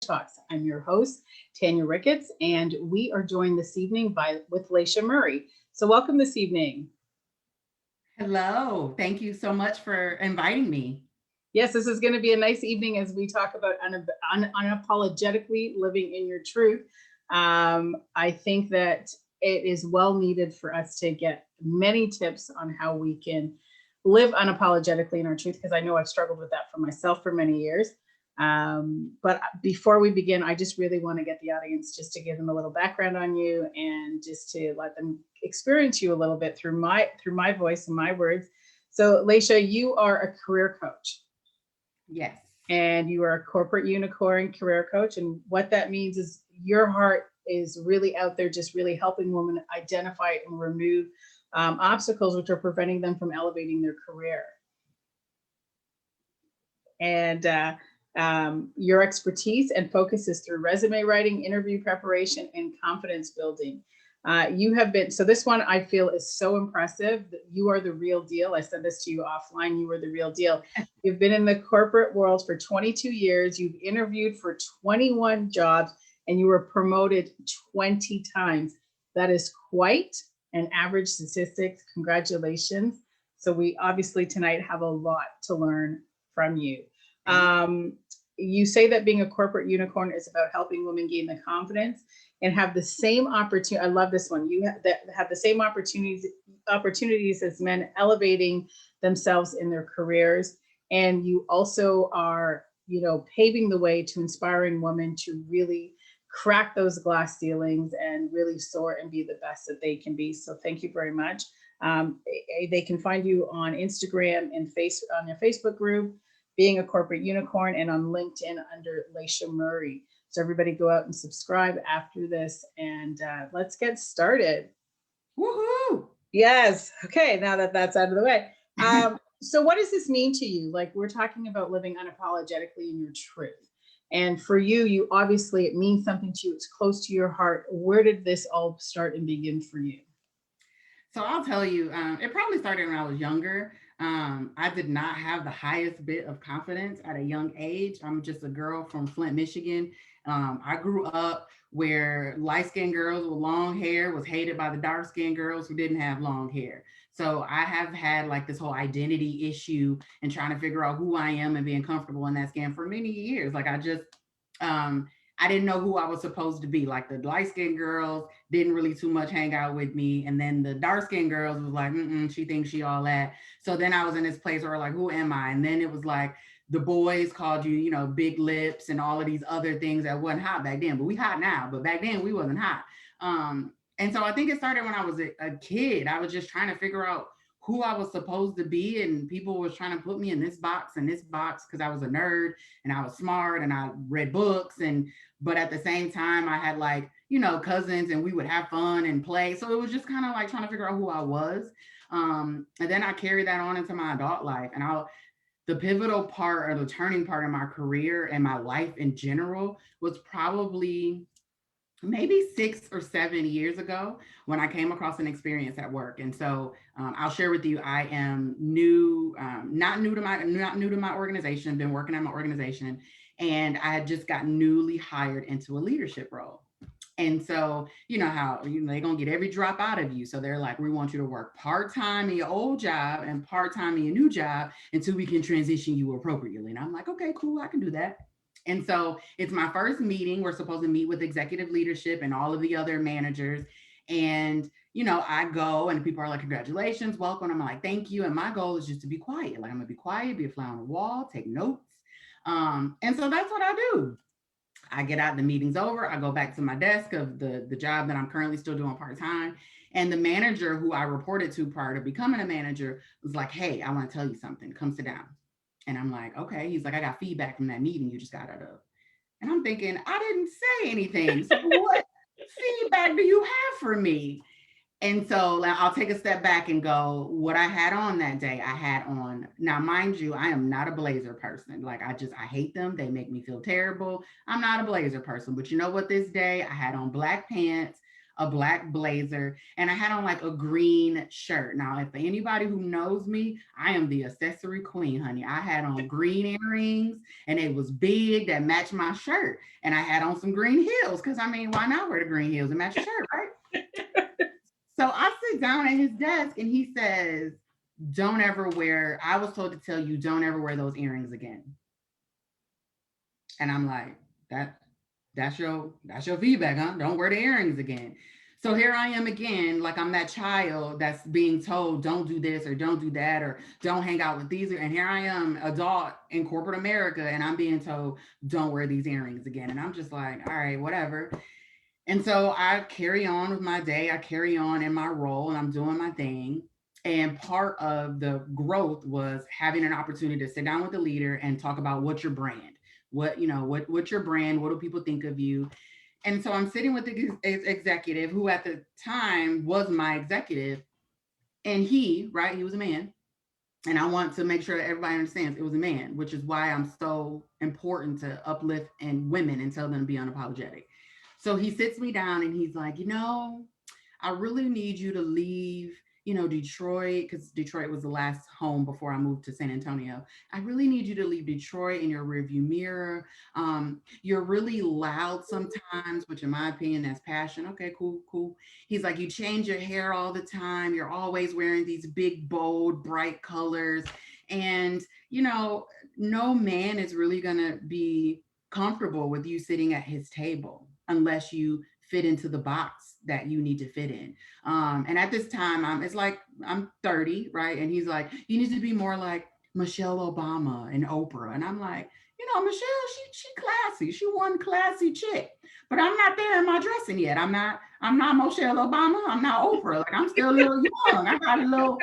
Talks. I'm your host, Tanya Ricketts, and we are joined this evening with Laisha Murray. So welcome this evening. Hello. Thank you so much for inviting me. Yes, this is going to be a nice evening as we talk about unapologetically living in your truth. I think that it is well needed for us to get many tips on how we can live unapologetically in our truth, because I know I've struggled with that for myself for many years. But before we begin, I just really want to get the audience just to give them a little background on you and just to let them experience you a little bit through my voice and my words. So, Laisha, you are a career coach. Yes. And you are a corporate unicorn career coach. And what that means is your heart is really out there, just really helping women identify and remove obstacles which are preventing them from elevating their career. And your expertise and focus is through resume writing, interview preparation, and confidence building. You have been, so this one I feel is so impressive. You are the real deal. I said this to you offline. You are the real deal. You've been in the corporate world for 22 years. You've interviewed for 21 jobs and you were promoted 20 times. That is quite an average statistic. Congratulations. So we obviously tonight have a lot to learn from you. You say that being a corporate unicorn is about helping women gain the confidence and have the same opportunity. I love this one. You have the same opportunities as men, elevating themselves in their careers. And you also are, paving the way to inspiring women to really crack those glass ceilings and really soar and be the best that they can be. So thank you very much. They can find you on Instagram and on your Facebook group, Being a Corporate Unicorn, and on LinkedIn under Laisha Murray. So everybody go out and subscribe after this, and let's get started. Woohoo! Yes. Okay. Now that that's out of the way. So what does this mean to you? Like, we're talking about living unapologetically in your truth. And for you obviously, it means something to you. It's close to your heart. Where did this all start and begin for you? So I'll tell you, it probably started when I was younger. I did not have the highest bit of confidence at a young age. I'm just a girl from Flint, Michigan. I grew up where light-skinned girls with long hair was hated by the dark-skinned girls who didn't have long hair. So I have had like this whole identity issue and trying to figure out who I am and being comfortable in that skin for many years. Like I didn't know who I was supposed to be. Like the light skinned girls didn't really too much hang out with me. And then the dark skinned girls was like, she thinks she all that. So then I was in this place where like, who am I? And then it was like the boys called you, big lips and all of these other things that wasn't hot back then, but we hot now, but back then we wasn't hot. And so I think it started when I was a kid. I was just trying to figure out who I was supposed to be, and people was trying to put me in this box and this box because I was a nerd and I was smart and I read books, but at the same time I had like cousins and we would have fun and play, so it was just kind of like trying to figure out who I was. And then I carried that on into my adult life, and the pivotal part or the turning part of my career and my life in general was probably maybe 6 or 7 years ago when I came across an experience at work. And so I'll share with you, I am new, not new to my organization, been working at my organization, and I had just got newly hired into a leadership role. And so, you know how they're gonna get every drop out of you. So they're like, we want you to work part-time in your old job and part-time in your new job until we can transition you appropriately. And I'm like, okay, cool, I can do that. And so it's my first meeting. We're supposed to meet with executive leadership and all of the other managers. And, I go and people are like, congratulations, welcome. I'm like, thank you. And my goal is just to be quiet. Like, I'm gonna be quiet, be a fly on the wall, take notes. And so that's what I do. I get out, the meeting's over. I go back to my desk of the job that I'm currently still doing part-time. And the manager who I reported to prior to becoming a manager was like, hey, I want to tell you something. Come sit down. And I'm like, okay. He's like, I got feedback from that meeting you just got out of. And I'm thinking, I didn't say anything. So what feedback do you have for me? And so I'll take a step back and go, what I had on that day, I had on. Now, mind you, I am not a blazer person. Like, I hate them. They make me feel terrible. I'm not a blazer person. But you know what, this day I had on black pants, a black blazer, and I had on like a green shirt. Now, if anybody who knows me, I am the accessory queen, honey. I had on green earrings and it was big that matched my shirt. And I had on some green heels because I mean, why not wear the green heels and match your shirt, right? So I sit down at his desk and he says, don't ever wear, I was told to tell you, don't ever wear those earrings again. And I'm like, that's your feedback, huh? Don't wear the earrings again. So here I am again, like I'm that child that's being told, don't do this or don't do that or don't hang out with these. And here I am, adult in corporate America, and I'm being told, don't wear these earrings again. And I'm just like, all right, whatever. And so I carry on with my day. I carry on in my role and I'm doing my thing. And part of the growth was having an opportunity to sit down with the leader and talk about what's your brand, what's your brand, what do people think of you. And so I'm sitting with the executive who at the time was my executive, and he was a man. And I want to make sure that everybody understands it was a man, which is why I'm so important to uplift and women and tell them to be unapologetic. So he sits me down and he's like, I really need you to leave, Detroit, because Detroit was the last home before I moved to San Antonio. I really need you to leave Detroit in your rearview mirror. You're really loud sometimes, which in my opinion, that's passion. Okay, cool. He's like, you change your hair all the time. You're always wearing these big, bold, bright colors. And, no man is really going to be comfortable with you sitting at his table unless you fit into the box that you need to fit in. And at this time, it's like I'm 30, right? And he's like, you need to be more like Michelle Obama and Oprah. And I'm like, Michelle, she classy. She one classy chick. But I'm not there in my dressing yet. I'm not Michelle Obama. I'm not Oprah. Like I'm still a little young. I got a little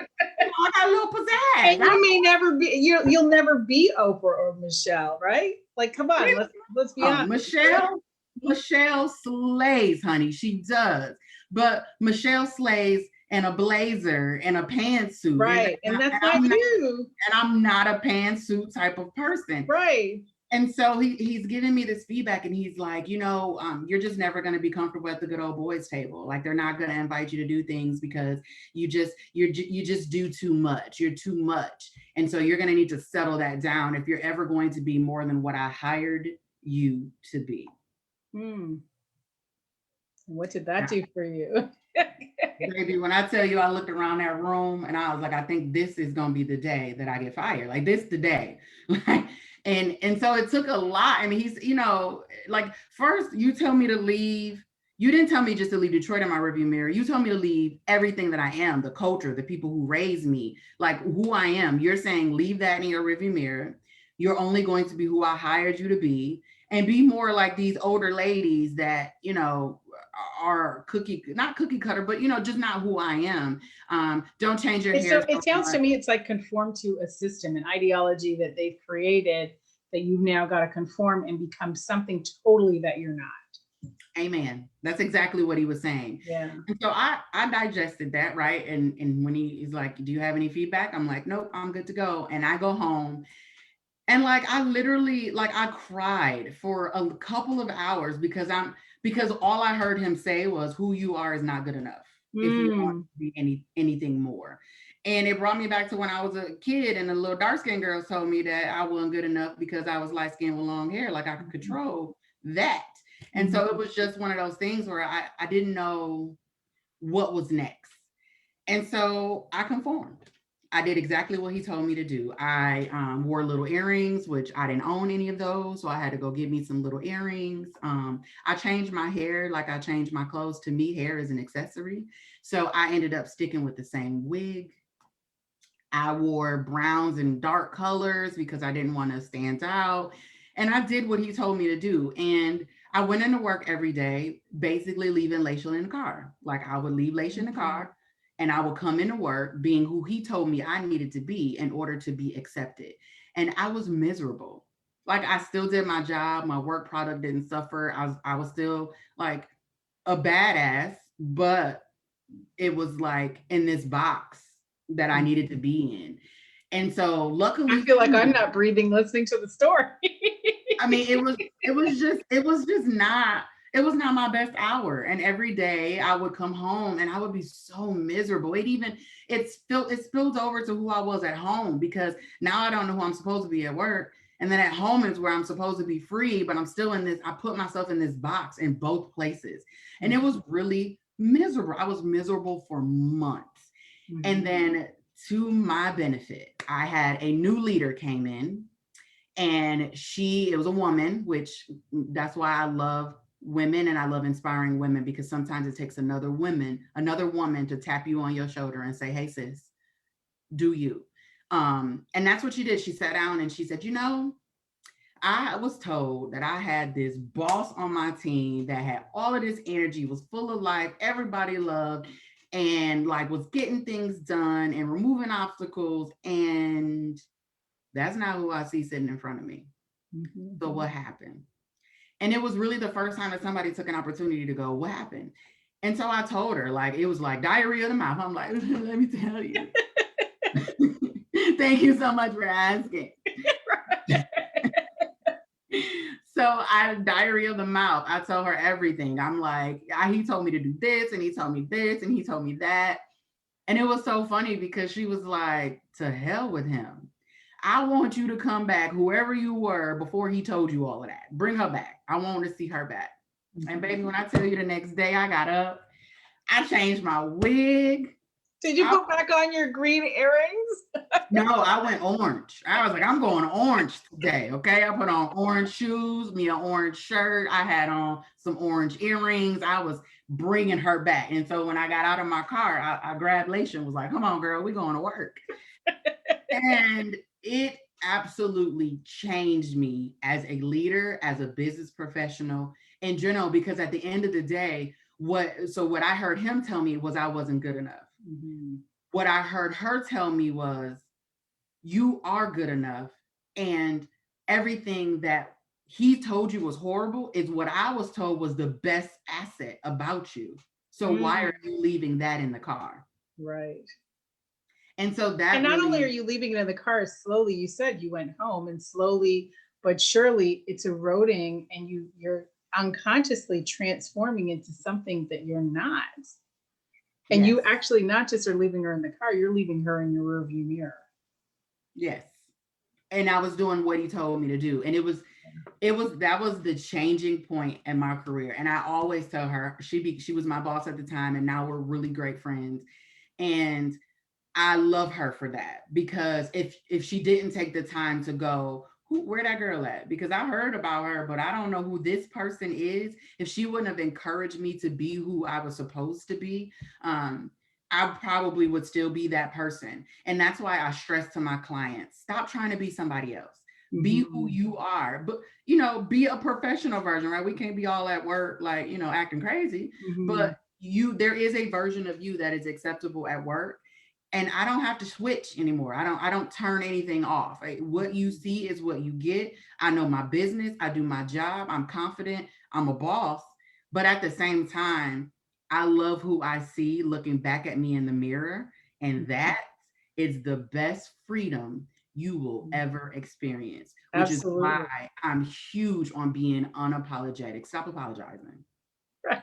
pizzazz. And you may never be, you'll never be Oprah or Michelle, right? Like, come on, let's be honest. Michelle slays, honey. She does. But Michelle slays in a blazer and a pantsuit. Right. And that's not you. And I'm not a pantsuit type of person. Right. And so he's giving me this feedback and he's like, you're just never going to be comfortable at the good old boys table. Like they're not going to invite you to do things because you just do too much. You're too much. And so you're going to need to settle that down if you're ever going to be more than what I hired you to be. What did that do for you? Baby, when I tell you I looked around that room and I was like, I think this is going to be the day that I get fired. Like this the day. And so it took a lot. I mean, he's, like first you tell me to leave. You didn't tell me just to leave Detroit in my rearview mirror. You told me to leave everything that I am, the culture, the people who raised me, like who I am. You're saying leave that in your rearview mirror. You're only going to be who I hired you to be and be more like these older ladies that, are not cookie cutter, but, just not who I am. Don't change your hair. So it sounds to me, it's like conform to a system, an ideology that they've created that you've now got to conform and become something totally that you're not. Amen. That's exactly what he was saying. Yeah. And so I digested that, right? And when he's like, do you have any feedback? I'm like, nope, I'm good to go. And I go home. And like, I literally, like, I cried for a couple of hours because all I heard him say was, who you are is not good enough if you want to be anything more. And it brought me back to when I was a kid and the little dark-skinned girls told me that I wasn't good enough because I was light-skinned with long hair, like I could control that. And so it was just one of those things where I didn't know what was next. And so I conformed. I did exactly what he told me to do. I wore little earrings, which I didn't own any of those. So I had to go get me some little earrings. I changed my hair like I changed my clothes. To me, hair is an accessory. So I ended up sticking with the same wig. I wore browns and dark colors because I didn't want to stand out. And I did what he told me to do. And I went into work every day, basically leaving Laisha in the car. Like I would leave Laisha in the car. And I would come into work being who he told me I needed to be in order to be accepted. And I was miserable. Like I still did my job. My work product didn't suffer. I was still like a badass, but it was like in this box that I needed to be in. And so luckily, I feel like I'm not breathing listening to the story. I mean, it was just it was not my best hour. And every day I would come home and I would be so miserable. It spilled over to who I was at home, because now I don't know who I'm supposed to be at work. And then at home is where I'm supposed to be free, but I'm still in this, I put myself in this box in both places. And it was really miserable. I was miserable for months. And then, to my benefit, I had a new leader came in, and it was a woman, which that's why I love women and I love inspiring women, because sometimes it takes another woman to tap you on your shoulder and say, hey sis, do you. And that's what she did. She sat down and she said, I was told that I had this boss on my team that had all of this energy, was full of life, everybody loved, and like was getting things done and removing obstacles. And that's not who I see sitting in front of me. So what happened? And it was really the first time that somebody took an opportunity to go, what happened? And so I told her, like, it was like diarrhea of the mouth. I'm like, let me tell you. Thank you so much for asking. So I diarrhea of the mouth. I told her everything. I'm like, he told me to do this, and he told me this, and he told me that. And it was so funny because she was like, to hell with him. I want you to come back, whoever you were before he told you all of that. Bring her back. I want to see her back. And baby, when I tell you the next day I got up, I changed my wig. Did you put back on your green earrings? No, I went orange. I was like, I'm going orange today. Okay. I put on orange shoes, me an orange shirt. I had on some orange earrings. I was bringing her back. And so when I got out of my car, I grabbed Laisha and was like, come on, girl, we're going to work. And it absolutely changed me as a leader, as a business professional in general, because at the end of the day, what I heard him tell me was I wasn't good enough. What I heard her tell me was, you are good enough, and everything that he told you was horrible is what I was told was the best asset about you. So why are you leaving that in the car? Right. And so that, and not only are you leaving it in the car, slowly, you said you went home, and slowly but surely it's eroding, and you're unconsciously transforming into something that you're not. And you actually not just are leaving her in the car, you're leaving her in your rearview mirror. Yes. And I was doing what he told me to do. And that was the changing point in my career. And I always tell her, she was my boss at the time, and now we're really great friends. And I love her for that, because if she didn't take the time to go, where that girl at? Because I heard about her, but I don't know who this person is. If she wouldn't have encouraged me to be who I was supposed to be, I probably would still be that person. And that's why I stress to my clients, stop trying to be somebody else. Be who you are, but be a professional version, right? We can't be all at work, like, acting crazy, but there is a version of you that is acceptable at work. And I don't have to switch anymore. I don't turn anything off. What you see is what you get. I know my business. I do my job. I'm confident. I'm a boss. But at the same time, I love who I see looking back at me in the mirror. And that is the best freedom you will ever experience, which is why I'm huge on being unapologetic. Stop apologizing. Right.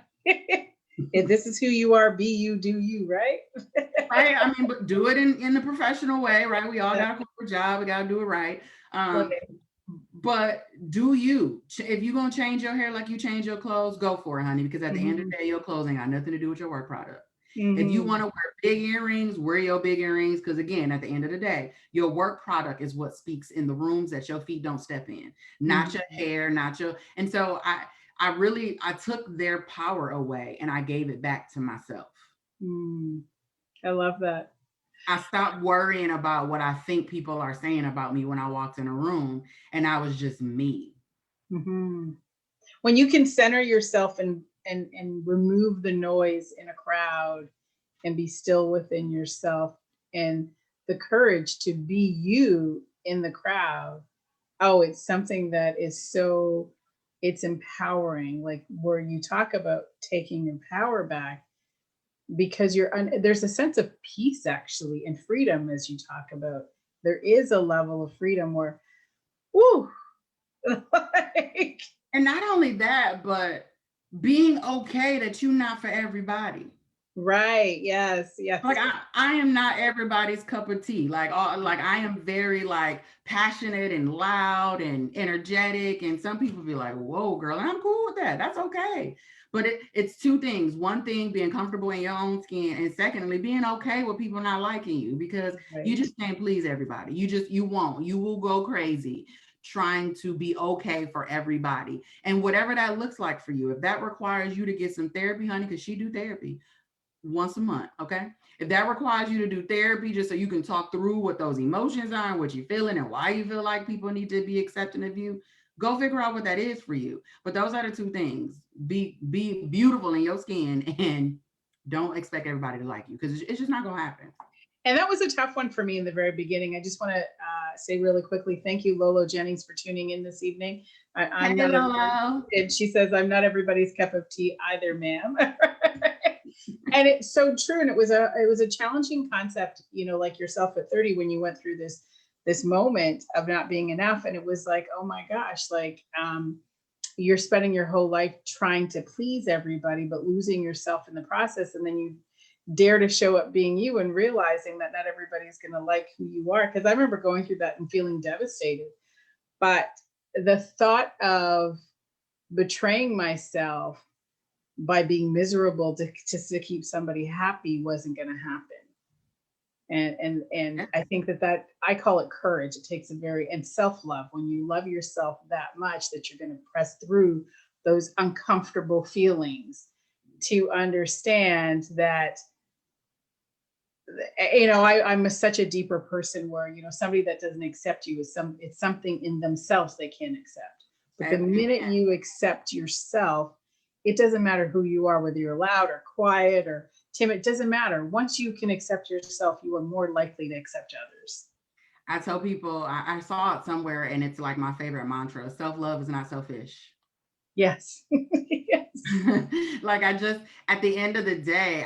If this is who you are, be you, do you, right? Right. I mean, but do it in the professional way, right? We all got a corporate job. We got to do it right. But do you? If you're going to change your hair like you change your clothes, go for it, honey, because at the end of the day, your clothes ain't got nothing to do with your work product. If you want to wear big earrings, wear your big earrings, because again, at the end of the day, your work product is what speaks in the rooms that your feet don't step in, not your hair, and so I took their power away and I gave it back to myself. I love that. I stopped worrying about what I think people are saying about me when I walked in a room, and I was just me. When you can center yourself and remove the noise in a crowd and be still within yourself, and the courage to be you in the crowd, it's something that is it's empowering, like where you talk about taking your power back, because there's a sense of peace actually and freedom. As you talk about, there is a level of freedom where, whoo, and not only that, but being okay that you're not for everybody. Right. Yes. Yes. Like I am not everybody's cup of tea. Like like I am very like passionate and loud and energetic. And some people be like, whoa, girl, and I'm cool with that. That's okay. But it's two things. One thing, being comfortable in your own skin, and secondly, being okay with people not liking you, because you Right. just can't please everybody. You won't. You will go crazy trying to be okay for everybody. And whatever that looks like for you, if that requires you to get some therapy, honey, because she do therapy once a month, okay? If that requires you to do therapy just so you can talk through what those emotions are and what you're feeling and why you feel like people need to be accepting of you, go figure out what that is for you. But those are the two things. Be beautiful in your skin and don't expect everybody to like you, because it's just not gonna happen. And that was a tough one for me in the very beginning. I just want to say really quickly, thank you, Lolo Jennings, for tuning in this evening. I'm Hey not everybody, Lolo. and she says, I'm not everybody's cup of tea either, ma'am. And it's so true. And it was a challenging concept, like yourself at 30, when you went through this moment of not being enough. And it was like, oh my gosh, like you're spending your whole life trying to please everybody, but losing yourself in the process. And then you dare to show up being you and realizing that not everybody's going to like who you are. Because I remember going through that and feeling devastated. But the thought of betraying myself by being miserable just to keep somebody happy wasn't going to happen. And Yeah, I think that I call it courage. It takes a very, and self-love, when you love yourself that much that you're going to press through those uncomfortable feelings to understand that I'm such a deeper person where somebody that doesn't accept you it's something in themselves they can't accept. But the amen. minute you accept yourself, it doesn't matter who you are, whether you're loud or quiet or timid. It doesn't matter. Once you can accept yourself, you are more likely to accept others. I tell people, I saw it somewhere and it's like my favorite mantra: self-love is not selfish. Yes. Yes. Like I just, at the end of the day,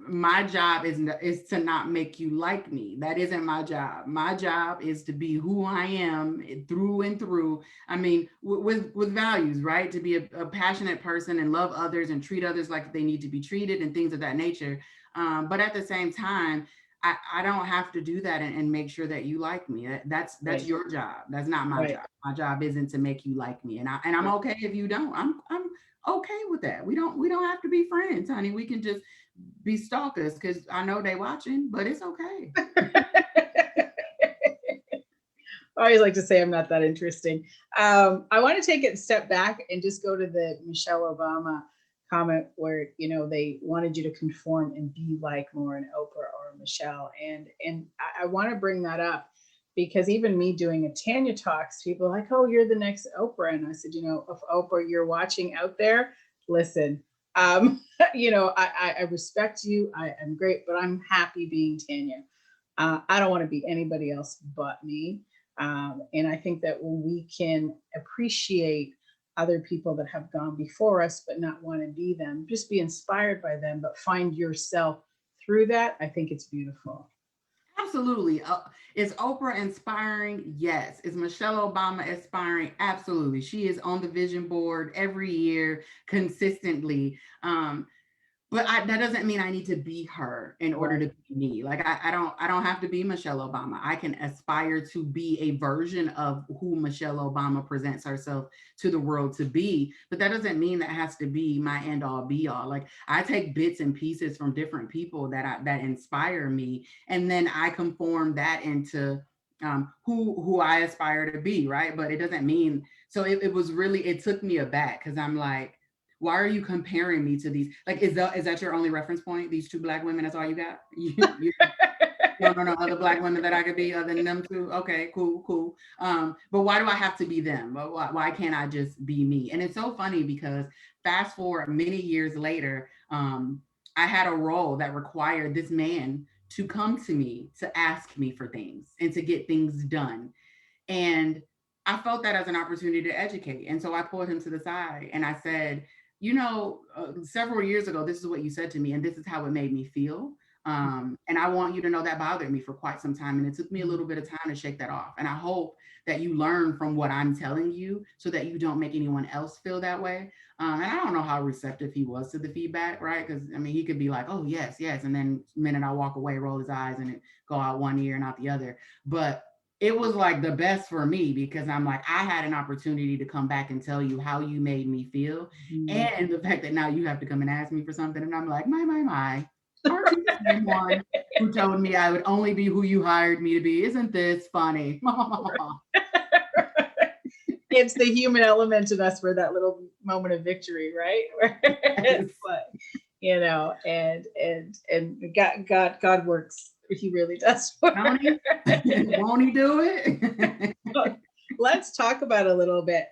my job is to not make you like me. That isn't my job. My job is to be who I am through and through. I mean, with values, right? To be a passionate person and love others and treat others like they need to be treated and things of that nature. But at the same time, I don't have to do that and make sure that you like me. That's Right. your job. That's not my Right. job. My job isn't to make you like me. And I'm Right. okay if you don't. I'm okay with that. We don't have to be friends, honey. We can just be stalkers, because I know they watching, but it's okay. I always like to say I'm not that interesting. I want to take it a step back and just go to the Michelle Obama comment where they wanted you to conform and be like Lauren, Oprah, or Michelle, and I want to bring that up because even me doing a Tanya talks, people are like, oh, you're the next Oprah, and I said, if Oprah you're watching out there, listen. I respect you. I'm great, but I'm happy being Tanya. I don't want to be anybody else but me. And I think that when we can appreciate other people that have gone before us, but not want to be them, just be inspired by them, but find yourself through that, I think it's beautiful. Absolutely. Is Oprah inspiring? Yes. Is Michelle Obama inspiring? Absolutely. She is on the vision board every year consistently. But that doesn't mean I need to be her in order to Right. be me. Like I don't have to be Michelle Obama. I can aspire to be a version of who Michelle Obama presents herself to the world to be. But that doesn't mean that has to be my end all be all. Like I take bits and pieces from different people that inspire me, and then I conform that into who I aspire to be, right? But it doesn't mean so. It was really, it took me aback because I'm like, why are you comparing me to these? Like, is that your only reference point? These two black women, that's all you got? You don't know other black women that I could be other than them two? Okay, cool, cool. But why do I have to be them? Why can't I just be me? And it's so funny because fast forward many years later, I had a role that required this man to come to me to ask me for things and to get things done. And I felt that as an opportunity to educate. And so I pulled him to the side and I said, several years ago, this is what you said to me, and this is how it made me feel. And I want you to know that bothered me for quite some time. And it took me a little bit of time to shake that off. And I hope that you learn from what I'm telling you so that you don't make anyone else feel that way. And I don't know how receptive he was to the feedback, right? Because I mean, he could be like, "Oh yes, yes," and then the minute I walk away, roll his eyes and it go out one ear and out the other. But it was like the best for me because I'm like, I had an opportunity to come back and tell you how you made me feel, Mhm. and the fact that now you have to come and ask me for something, and I'm like, my, aren't you the same one who told me I would only be who you hired me to be? Isn't this funny? It's the human element in us for that little moment of victory, right? It's like, you know, and God works. He really does work. Won't he? Won't he do it? Let's talk about a little bit.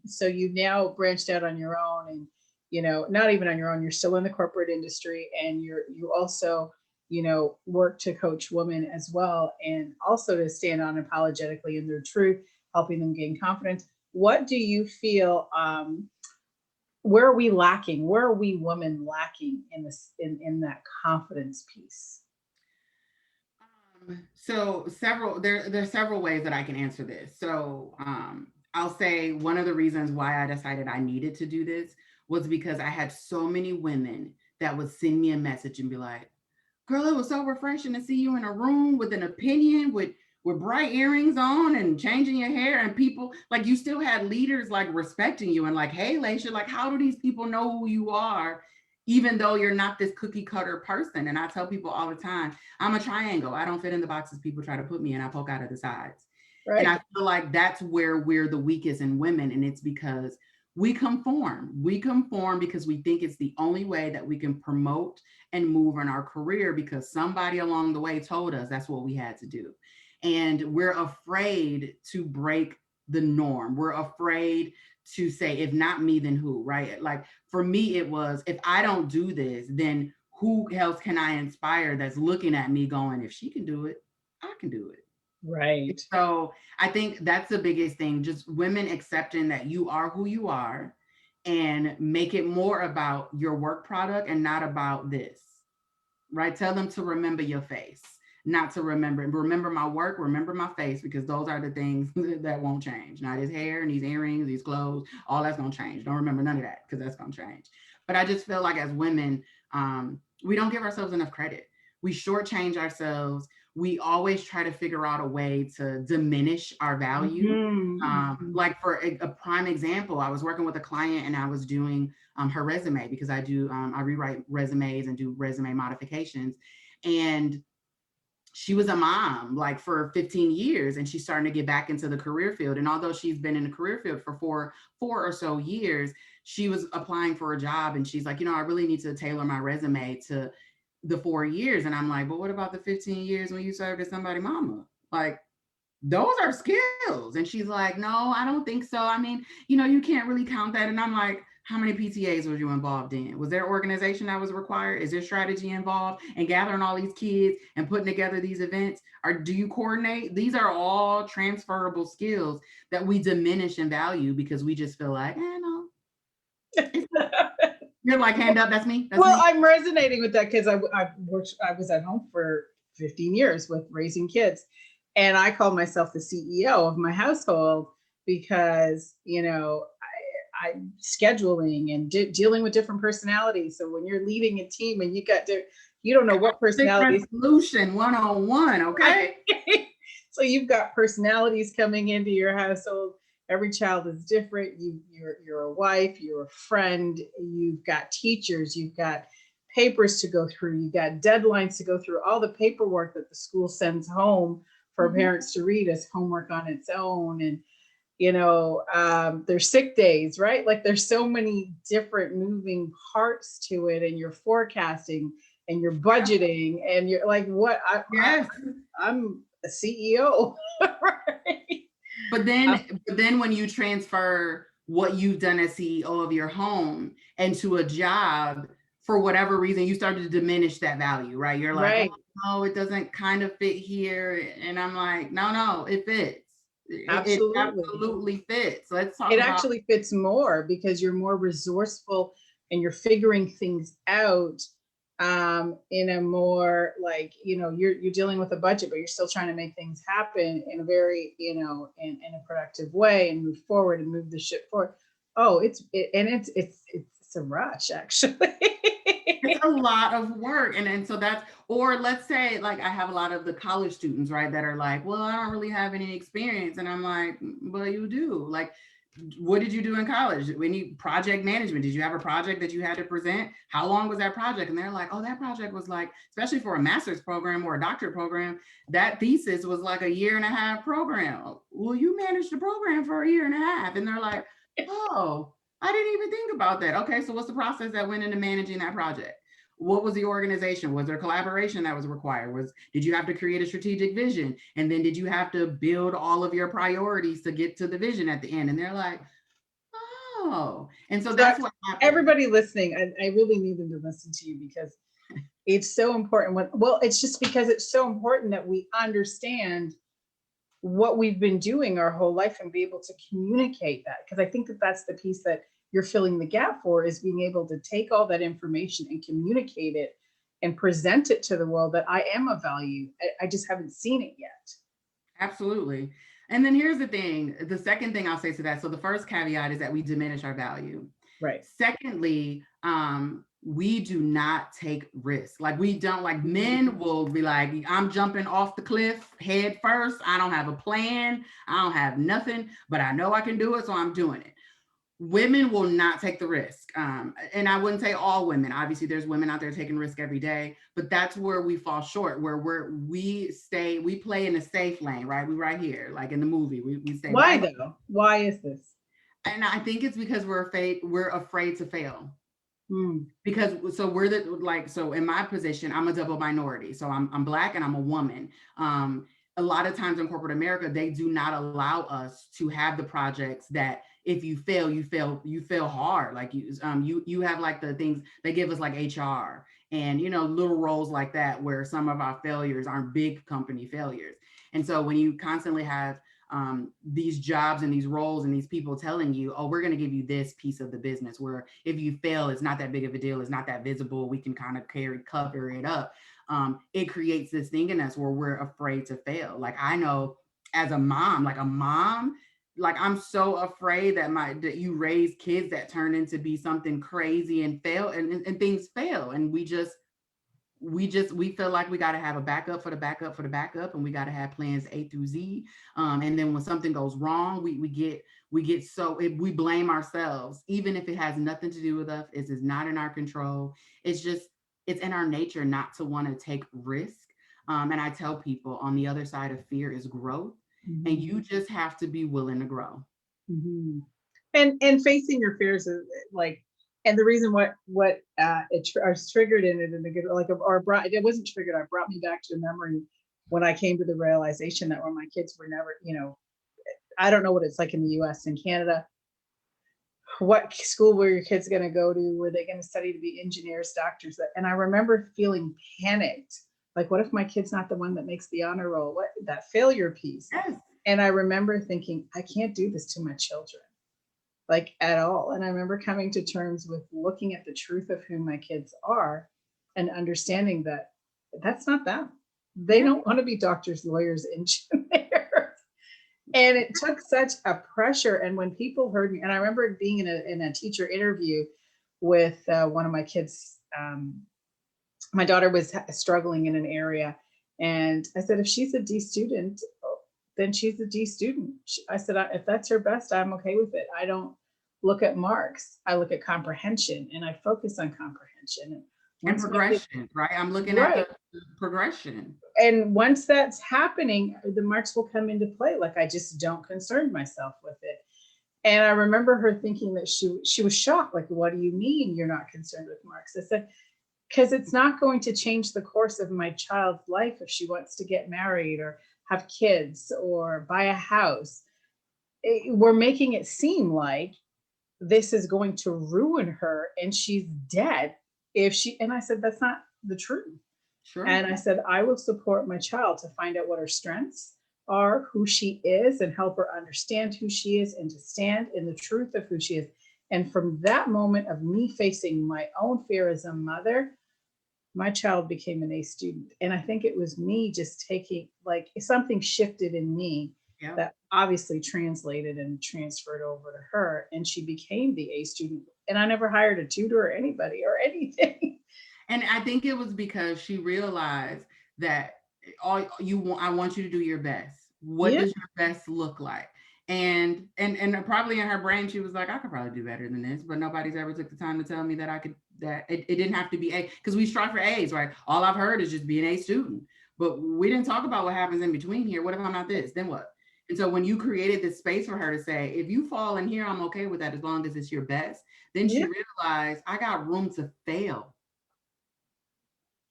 So you've now branched out on your own, and you know, not even on your own. You're still in the corporate industry, and you also, you know, work to coach women as well, and also to stand unapologetically in their truth, helping them gain confidence. What do you feel? Where are we lacking? Where are we women lacking in this in that confidence piece? So there's several ways that I can answer this. So I'll say one of the reasons why I decided I needed to do this was because I had so many women that would send me a message and be like, "Girl, it was so refreshing to see you in a room with an opinion with bright earrings on and changing your hair, and people like you still had leaders like respecting you and like, hey, Laisha, like how do these people know who you are?" Even though you're not this cookie cutter person. And I tell people all the time, I'm a triangle. I don't fit in the boxes people try to put me in. I poke out of the sides. And I Right. feel like that's where we're the weakest in women. And it's because we conform. We conform because we think it's the only way that we can promote and move in our career because somebody along the way told us that's what we had to do. And we're afraid to break the norm. We're afraid to say, if not me, then who, right? Like for me, it was, if I don't do this, then who else can I inspire that's looking at me going, if she can do it, I can do it. Right. So I think that's the biggest thing, just women accepting that you are who you are and make it more about your work product and not about this, right? Tell them to remember your face, not to remember my work, remember my face, because those are the things that won't change. Now his hair and these earrings, these clothes, all that's gonna change. Don't remember none of that because that's gonna change. But I just feel like as women, we don't give ourselves enough credit. We shortchange ourselves. We always try to figure out a way to diminish our value. Mhm. Like for a prime example, I was working with a client and I was doing her resume because I rewrite resumes and do resume modifications. And she was a mom like for 15 years and she's starting to get back into the career field. And although she's been in the career field for four or so years, she was applying for a job and she's like, I really need to tailor my resume to the 4 years. And I'm like, but what about the 15 years when you served as somebody mama? Like, those are skills. And she's like, no, I don't think so. I mean, you can't really count that. And I'm like, how many PTAs was you involved in? Was there organization that was required? Is there strategy involved in gathering all these kids and putting together these events? Or do you coordinate? These are all transferable skills that we diminish in value because we just feel like, no. You're like, hand up, that's me. That's Well, me. I'm resonating with that because I was at home for 15 years with raising kids. And I called myself the CEO of my household because, I'm scheduling and dealing with different personalities. So when you're leading a team and you don't know what Conflict personalities, resolution 101, okay? right? So you've got personalities coming into your household. Every child is different. You're a wife, you're a friend, you've got teachers, you've got papers to go through, you've got deadlines to go through, all the paperwork that the school sends home for parents to read as homework on its own. And there's sick days, right? Like there's so many different moving parts to it, and you're forecasting and you're budgeting and you're like, what? Yes. I'm a CEO, right? But then when you transfer what you've done as CEO of your home into a job, for whatever reason, you start to diminish that value, right? You're like, oh Right. no, it doesn't kind of fit here. And I'm like, no, it fits. It Absolutely. absolutely fits. Let's talk It about. actually fits more because you're more resourceful and you're figuring things out in a more like, you're dealing with a budget, but you're still trying to make things happen in a very, in a productive way and move forward and move the ship forward. Oh, it's a rush actually. It's a lot of work. And so that's, or let's say like I have a lot of the college students, right, that are like, well, I don't really have any experience. And I'm like, well, you do. Like, what did you do in college? Any project management? Did you have a project that you had to present? How long was that project? And they're like, oh, that project was like, especially for a master's program or a doctorate program, that thesis was like a year and a half program. Well, you managed the program for a year and a half. And they're like, oh, I didn't even think about that. Okay, so what's the process that went into managing that project? What was the organization? Was there collaboration that was required? Did you have to create a strategic vision? And then did you have to build all of your priorities to get to the vision at the end? And they're like, oh. And so So that's what happened. everybody listening, I really need them to listen to you because it's so important. Well, it's just because it's so important that we understand what we've been doing our whole life and be able to communicate that. Because I think that that's the piece that you're filling the gap for, is being able to take all that information and communicate it and present it to the world that I am of value. I just haven't seen it yet. Absolutely. And then here's the thing. The second thing I'll say to that. So the first caveat is that we diminish our value. Right. Secondly, we do not take risks. Like we don't, like men will be like, I'm jumping off the cliff head first. I don't have a plan. I don't have nothing, but I know I can do it. So I'm doing it. Women will not take the risk. And I wouldn't say all women. Obviously, there's women out there taking risk every day, but that's where we fall short, where we play in a safe lane, right? We right here, like in the movie, we stay Why right. though? Why is this? And I think it's because we're afraid to fail. Hmm. Because so we're the like, so in my position, I'm a double minority. So I'm Black and I'm a woman. A lot of times in corporate America, they do not allow us to have the projects that if you fail, you fail hard. Like you have like the things they give us like HR and little roles like that where some of our failures aren't big company failures. And so when you constantly have these jobs and these roles and these people telling you, oh, we're going to give you this piece of the business where if you fail, it's not that big of a deal. It's not that visible. We can kind of cover it up. It creates this thing in us where we're afraid to fail. Like I know as a mom, like I'm so afraid that you raise kids that turn into be something crazy and fail and things fail. And we feel like we got to have a backup for the backup for the backup, and we got to have plans A through Z. And then when something goes wrong, we get so we blame ourselves, even if it has nothing to do with us. It is not in our control. It's in our nature not to want to take risk. And I tell people on the other side of fear is growth, and you just have to be willing to grow. Mm-hmm. And facing your fears is like, and the reason I was triggered in it in a good, like, or brought, it wasn't triggered, it brought me back to a memory when I came to the realization that when my kids were never, I don't know what it's like in the US and Canada. What school were your kids going to go to? Were they going to study to be engineers, doctors? And I remember feeling panicked. Like, what if my kid's not the one that makes the honor roll? What, that failure piece. Yes. And I remember thinking, I can't do this to my children, like at all. And I remember coming to terms with looking at the truth of who my kids are and understanding that that's not them. They don't want to be doctors, lawyers, engineers. And it took such a pressure. And when people heard me, and I remember being in a teacher interview with one of my kids, my daughter was struggling in an area. And I said, if she's a D student, then she's a D student. I said, if that's her best, I'm okay with it. I don't look at marks. I look at comprehension, and I focus on comprehension. And progression, right? I'm looking at the progression. And once that's happening, the marks will come into play. Like I just don't concern myself with it. And I remember her thinking that she was shocked. Like, what do you mean you're not concerned with marks? I said, because it's not going to change the course of my child's life if she wants to get married or have kids or buy a house. We're making it seem like this is going to ruin her and she's dead and I said, that's not the truth. Sure. And I said, I will support my child to find out what her strengths are, who she is, and help her understand who she is and to stand in the truth of who she is. And from that moment of me facing my own fear as a mother, my child became an A student. And I think it was me just taking, like, something shifted in me. Yep. that obviously translated and transferred over to her, and she became the A student. And I never hired a tutor or anybody or anything. And I think it was because she realized that all you want, I want you to do your best. What Yeah, does your best look like? And probably in her brain, she was like, I could probably do better than this, but nobody's ever took the time to tell me that I could, that it didn't have to be A, because we strive for A's, right? All I've heard is just be an A student. But we didn't talk about what happens in between here. What if I'm not this? Then what? And so when you created this space for her to say, if you fall in here, I'm okay with that as long as it's your best, then yeah, she realized I got room to fail,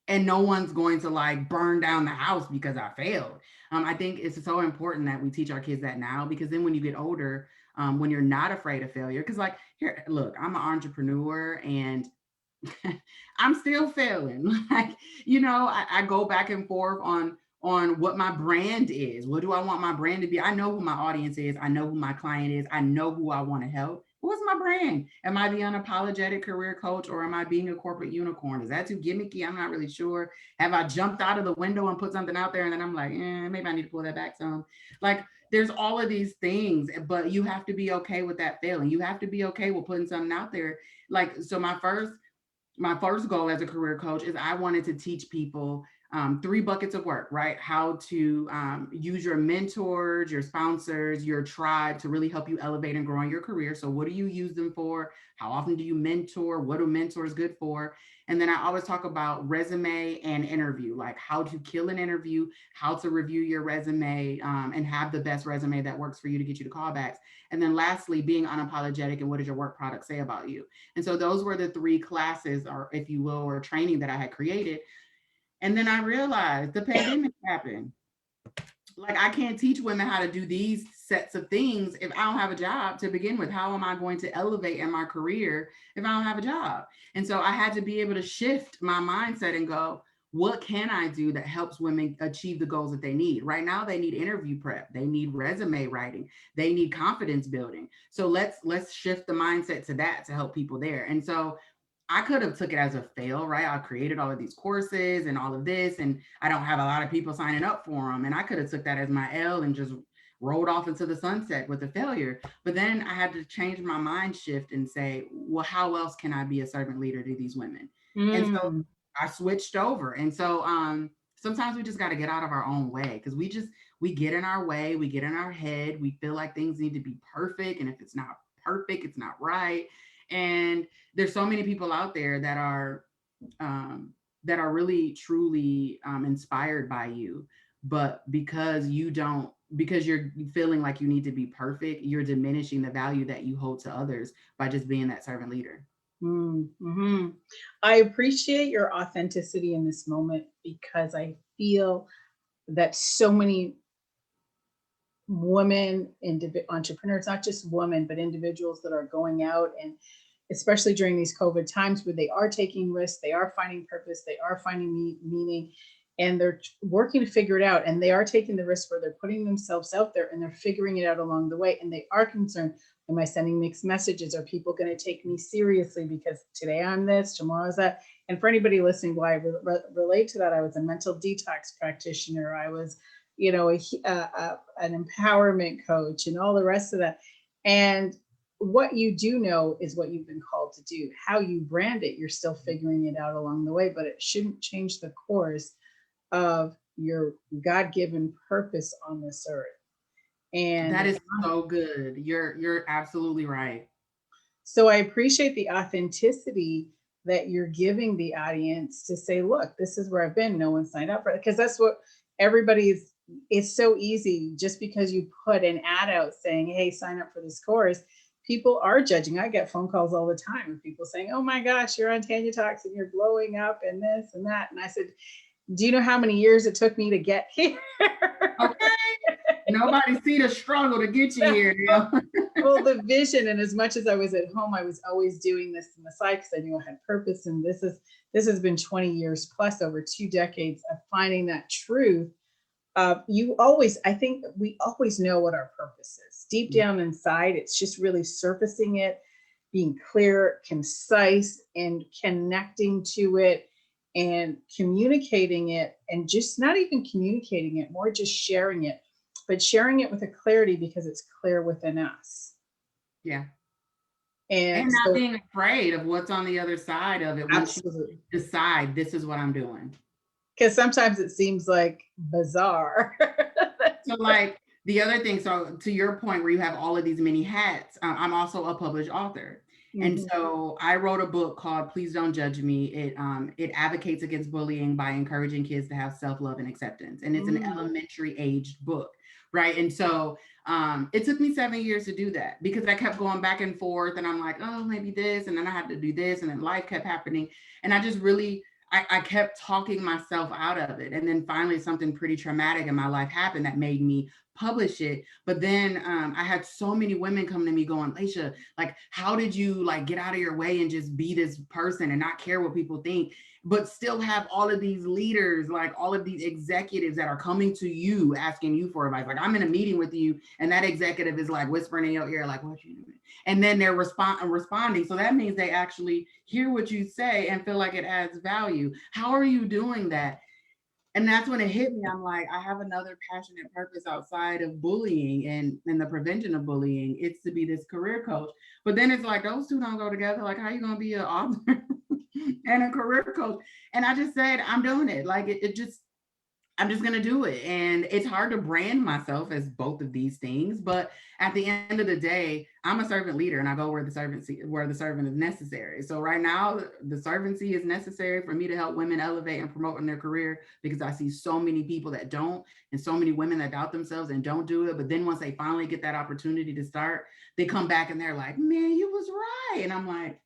and no one's going to like burn down the house because I failed. I think it's so important that we teach our kids that now, because then when you get older, when you're not afraid of failure, because like here, look, I'm an entrepreneur and I'm still failing. Like, I go back and forth on what my brand is. What do I want my brand to be? I know who my audience is. I know who my client is. I know who I want to help. What's my brand? Am I the unapologetic career coach, or am I being a corporate unicorn? Is that too gimmicky? I'm not really sure. Have I jumped out of the window and put something out there and then I'm like, maybe I need to pull that back some? Like, there's all of these things, but you have to be okay with that failing. You have to be okay with putting something out there. Like, so my first goal as a career coach is I wanted to teach people 3 buckets of work, right? How to use your mentors, your sponsors, your tribe to really help you elevate and grow in your career. So what do you use them for? How often do you mentor? What are mentors good for? And then I always talk about resume and interview, like how to kill an interview, how to review your resume, and have the best resume that works for you to get you to callbacks. And then lastly, being unapologetic and what does your work product say about you? And so those were the 3 classes, or if you will, or training that I had created. And then I realized the pandemic happened. Like, I can't teach women how to do these sets of things if I don't have a job to begin with. How am I going to elevate in my career if I don't have a job? And so I had to be able to shift my mindset and go, what can I do that helps women achieve the goals that they need? Right now, they need interview prep, they need resume writing, they need confidence building. So let's shift the mindset to that to help people there. And so I could have took it as a fail, right? I created all of these courses and all of this, and I don't have a lot of people signing up for them. And I could have took that as my L and just rolled off into the sunset with a failure. But then I had to change my mind shift and say, well, how else can I be a servant leader to these women? And so mm, I switched over. And so sometimes we just got to get out of our own way, because we get in our way, we get in our head, we feel like things need to be perfect. And if it's not perfect, it's not right. And there's so many people out there that are really truly inspired by you, but because you're feeling like you need to be perfect, you're diminishing the value that you hold to others by just being that servant leader. mm-hmm. I appreciate your authenticity in this moment because I feel that so many women, entrepreneurs, not just women, but individuals that are going out, and especially during these COVID times where they are taking risks, they are finding purpose, they are finding meaning, and they're working to figure it out. And they are taking the risk where they're putting themselves out there and they're figuring it out along the way. And they are concerned, am I sending mixed messages? Are people going to take me seriously? Because today I'm this, tomorrow's that. And for anybody listening, why I relate to that, I was a mental detox practitioner. I was, an empowerment coach and all the rest of that. And what you do know is what you've been called to do. How you brand it, you're still figuring it out along the way, but it shouldn't change the course of your God-given purpose on this earth. That And is so good. You're absolutely right. so I appreciate the authenticity that you're giving the audience to say, look, this is where I've been. No one signed up for it. Because that's what everybody's, it's so easy. Just because you put an ad out saying, hey, sign up for this course, people are judging. I get phone calls all the time of people saying, oh my gosh, you're on Tanya Talks and you're blowing up and this and that. And I said, do you know how many years it took me to get here? Okay. Nobody see the struggle to get you here. Well, the vision, and as much as I was at home, I was always doing this on the side because I knew I had purpose. And this has been 20 years plus, over 2 decades of finding that truth. I think we always know what our purpose is deep down inside. It's just really surfacing it, being clear, concise, and connecting to it and communicating it, and just not even communicating it, more just sharing it. but sharing it with a clarity because it's clear within us. Yeah. And And not so, being afraid of what's on the other side of it once you absolutely, decide this is what I'm doing. because sometimes it seems like bizarre. So like the other thing, so to your point where you have all of these many hats, I'm also a published author. And Mhm. so I wrote a book called Please Don't Judge Me. It advocates against bullying by encouraging kids to have self-love and acceptance. And it's an Mm. elementary aged book, right? And so it took me 7 years to do that because I kept going back and forth and I'm like, oh, maybe this. And then I had to do this. And then life kept happening. And I just really I kept talking myself out of it. And then finally, something pretty traumatic in my life happened that made me publish it. But then I had so many women come to me going, Laisha, like, how did you like get out of your way and just be this person and not care what people think, but still have all of these leaders, like all of these executives that are coming to you, asking you for advice. Like I'm in a meeting with you and that executive is like whispering in your ear, like, what you doing? And then they're responding. So that means they actually hear what you say and feel like it adds value. How are you doing that? And that's when it hit me. I'm like, I have another passionate purpose outside of bullying and the prevention of bullying. It's to be this career coach. But then it's like those two don't go together. Like, how are you gonna be an author and a career coach? And I just said, I'm doing it. Like it just I'm just going to do it. And it's hard to brand myself as both of these things. But at the end of the day, I'm a servant leader and I go where the servant is necessary. So right now, the servancy is necessary for me to help women elevate and promote in their career because I see so many people that don't and so many women that doubt themselves and don't do it. But then once they finally get that opportunity to start, they come back and they're like, man, you was right. And I'm like,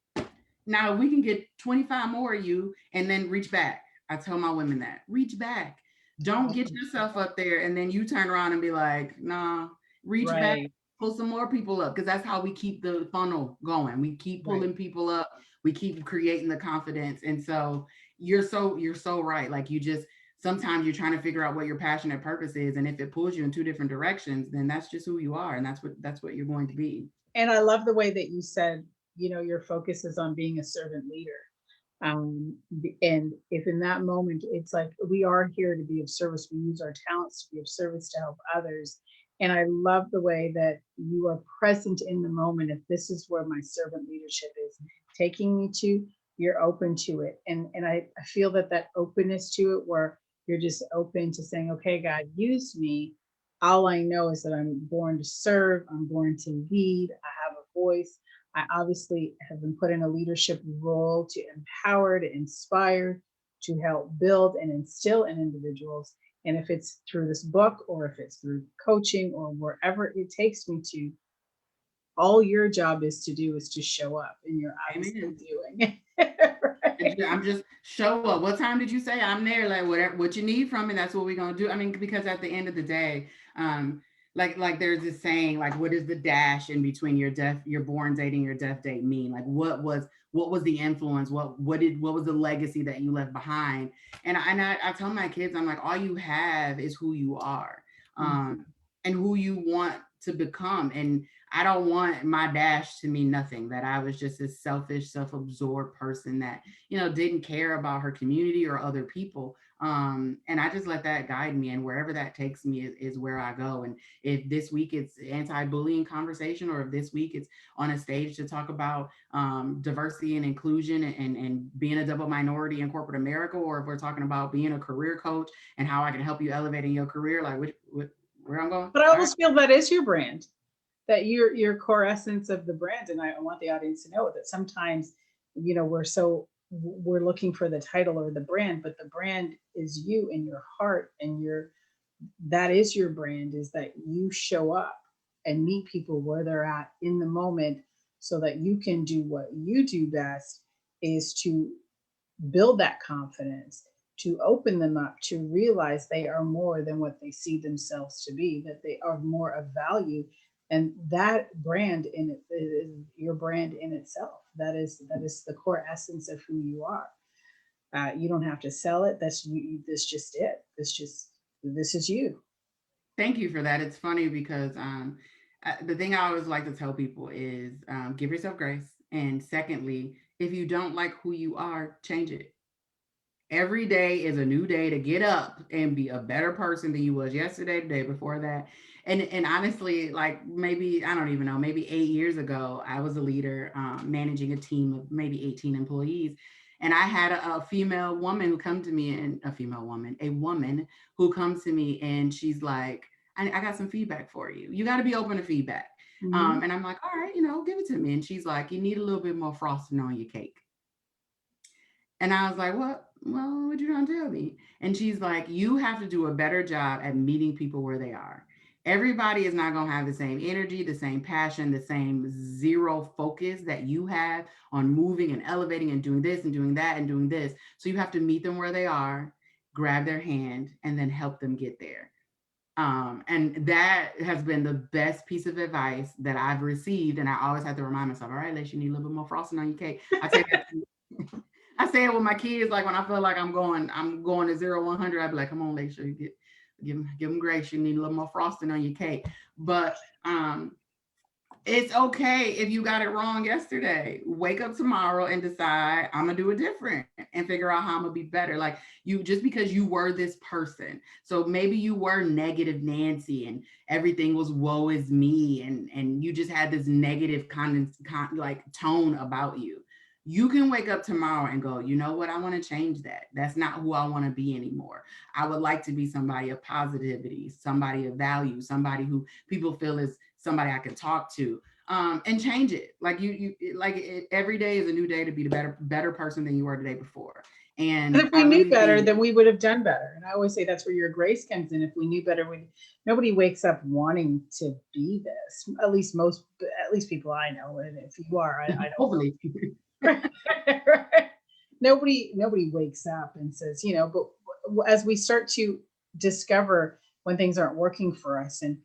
now we can get 25 more of you and then reach back. I tell my women that reach back. Don't get yourself up there and then you turn around and be like, nah, reach back, Right, pull some more people up because that's how we keep the funnel going. We keep right. pulling people up, we keep creating the confidence. And so you're so right. Like you just sometimes you're trying to figure out what your passionate purpose is. And if it pulls you in two different directions, then that's just who you are. And that's what you're going to be. And I love the way that you said, your focus is on being a servant leader. And if in that moment it's like we are here to be of service, we use our talents to be of service to help others. And I love the way that you are present in the moment. If this is where my servant leadership is taking me to, you're open to it. And I feel that that openness to it, where you're just open to saying, okay, God, use me. All I know is that I'm born to serve, I'm born to lead, I have a voice. I obviously have been put in a leadership role to empower, to inspire, to help build and instill in individuals. And if it's through this book or if it's through coaching or wherever it takes me to, all your job is to do is to show up, and you're obviously Amen. doing it. I'm Right? just show up. What time did you say? I'm there. Like whatever what you need from me, that's what we're gonna do. I mean, because at the end of the day, like there's this saying, like, what is the dash in between your born date and your death date mean? Like what was the influence? What was the legacy that you left behind? And I tell my kids, I'm like, all you have is who you are, Mhm. and who you want to become. And I don't want my dash to mean nothing, that I was just this selfish, self-absorbed person that, didn't care about her community or other people. And I just let that guide me. And wherever that takes me is where I go. And if this week it's anti-bullying conversation, or if this week it's on a stage to talk about diversity and inclusion and being a double minority in corporate America, or if we're talking about being a career coach and how I can help you elevate in your career, like where I'm going. But I All right. almost feel that is your brand, that your core essence of the brand. And I want the audience to know that sometimes, we're looking for the title or the brand, but the brand is you and your heart, and that is your brand, is that you show up and meet people where they're at in the moment, so that you can do what you do best, is to build that confidence, to open them up to realize they are more than what they see themselves to be, that they are more of value. And that brand in it is your brand in itself. That is the core essence of who you are. You don't have to sell it. That's you. That's just it. This is you. Thank you for that. It's funny because the thing I always like to tell people is give yourself grace. And secondly, if you don't like who you are, change it. Every day is a new day to get up and be a better person than you was yesterday, the day before that. And honestly, like maybe, I don't even know, maybe 8 years ago, I was a leader, managing a team of maybe 18 employees. And I had a female woman who come to me, and a woman who comes to me, and she's like, I got some feedback for you. You got to be open to feedback. Mhm. And I'm like, all right, give it to me. And she's like, you need a little bit more frosting on your cake. And I was like, what? Well, what you trying to tell me? And she's like, you have to do a better job at meeting people where they are. Everybody is not going to have the same energy, the same passion, the same zero focus that you have on moving and elevating and doing this and doing that and doing this. So you have to meet them where they are, grab their hand, and then help them get there. And that has been the best piece of advice that I've received. And I always have to remind myself, all right, Lex, you need a little bit more frosting on your cake. I say that I say it with my kids, like when I feel like I'm going to 0, 100, I'd be like, come on, Lex, you give them grace. You need a little more frosting on your cake. But it's okay if you got it wrong yesterday. Wake up tomorrow and decide I'm gonna do it different and figure out how I'm gonna be better. Like you, just because you were this person, so maybe you were negative Nancy and everything was woe is me, and you just had this negative like tone about you. You can wake up tomorrow and go, you know what? I want to change that. That's not who I want to be anymore. I would like to be somebody of positivity, somebody of value, somebody who people feel is somebody I can talk to, and change it. Like every day is a new day to be the better person than you were the day before. And And if I we knew really better, think then we would have done better. And I always say that's where your grace comes in. If we knew better, nobody wakes up wanting to be this. At least people I know. And if you are, I don't know. hopefully, Right? Nobody wakes up and says, but as we start to discover when things aren't working for us, and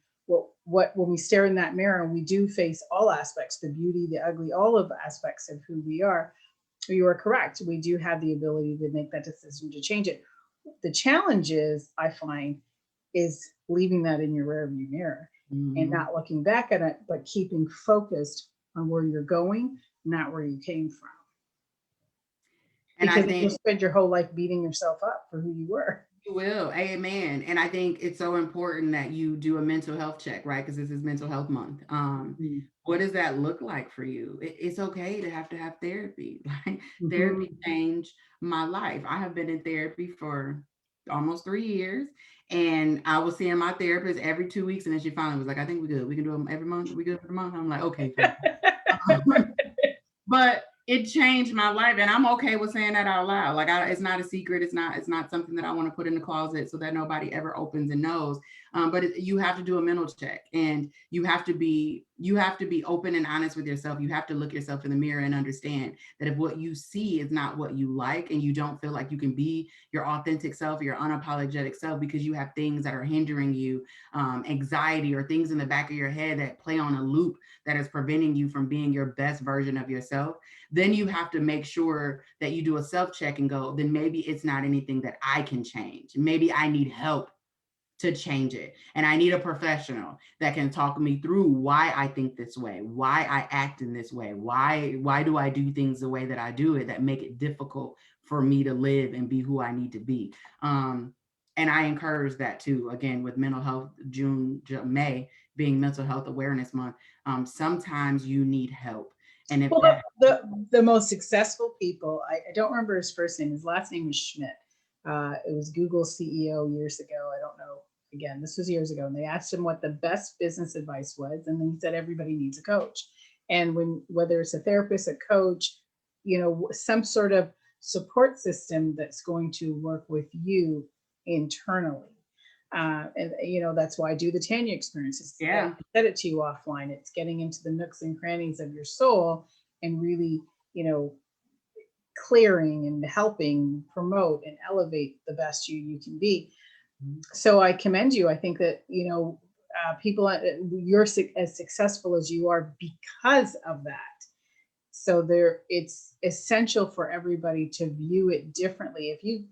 what when we stare in that mirror and we do face all aspects, the beauty, the ugly, all of the aspects of who we are, you are correct. We do have the ability to make that decision to change it. The challenge is, I find, is leaving that in your rearview mirror and mm-hmm. not looking back at it, but keeping focused on where you're going, not where you came from. And I Because you'll think spend your whole life beating yourself up for who you were. you will. Amen. And I think it's so important that you do a mental health check, right? Because this is mental health month. What does that look like for you? It's okay to have therapy. Like Mm-hmm. therapy changed my life. I have been in therapy for almost 3 years, and I was seeing my therapist every 2 weeks, and then she finally was like, "I think we're good. We can do them every month. We good for the month." I'm like, "Okay, fine." But it changed my life, and I'm okay with saying that out loud. Like it's not a secret. It's not something that I want to put in the closet so that nobody ever opens and knows. But you have to do a mental check, and you have to be open and honest with yourself. You have to look yourself in the mirror and understand that if what you see is not what you like, and you don't feel like you can be your authentic self, your unapologetic self, because you have things that are hindering you, anxiety or things in the back of your head that play on a loop that is preventing you from being your best version of yourself, then you have to make sure that you do a self check and go, then maybe it's not anything that I can change. Maybe I need help to change it. And I need a professional that can talk me through why I think this way, why I act in this way, why do I do things the way that I do it that make it difficult for me to live and be who I need to be. And I encourage that too. Again, with mental health, May being Mental Health Awareness Month, sometimes you need help. And if Well, that, the most successful people, I don't remember his first name. His last name was Schmidt. It was Google's CEO years ago. I don't know. Again, this was years ago, and they asked him what the best business advice was, and then he said everybody needs a coach. And whether it's a therapist, a coach, some sort of support system that's going to work with you internally. And that's why I do the Tanya experience. yeah. I said it to you offline. It's getting into the nooks and crannies of your soul and really, clearing and helping promote and elevate the best you can be. So I commend you. I think that people, you're as successful as you are because of that. So it's essential for everybody to view it differently. If you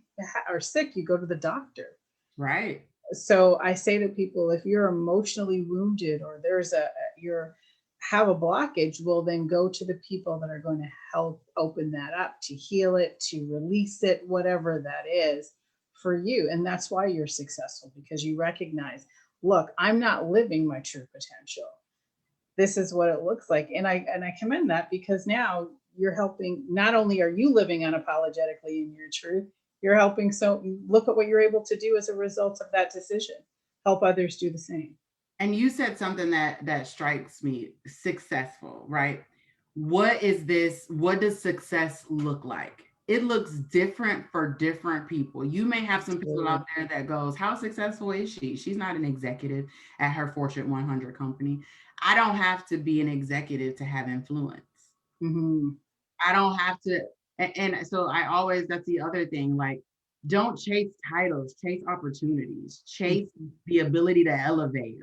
are sick, you go to the doctor. Right. So I say to people, if you're emotionally wounded or you're have a blockage will then go to the people that are going to help open that up, to heal it, to release it, whatever that is for you. And that's why you're successful, because you recognize, look, I'm not living my true potential. This is what it looks like. And I commend that, because now you're helping, not only are you living unapologetically in your truth, you're helping. So look at what you're able to do as a result of that decision. Help others do the same. And you said something that strikes me: successful, right? What is this? What does success look like? It looks different for different people. You may have some people out there that goes, how successful is she? She's not an executive at her Fortune 100 company. I don't have to be an executive to have influence. Mm-hmm. I don't have to. And so I always, that's the other thing, like, don't chase titles, chase opportunities, chase the ability to elevate.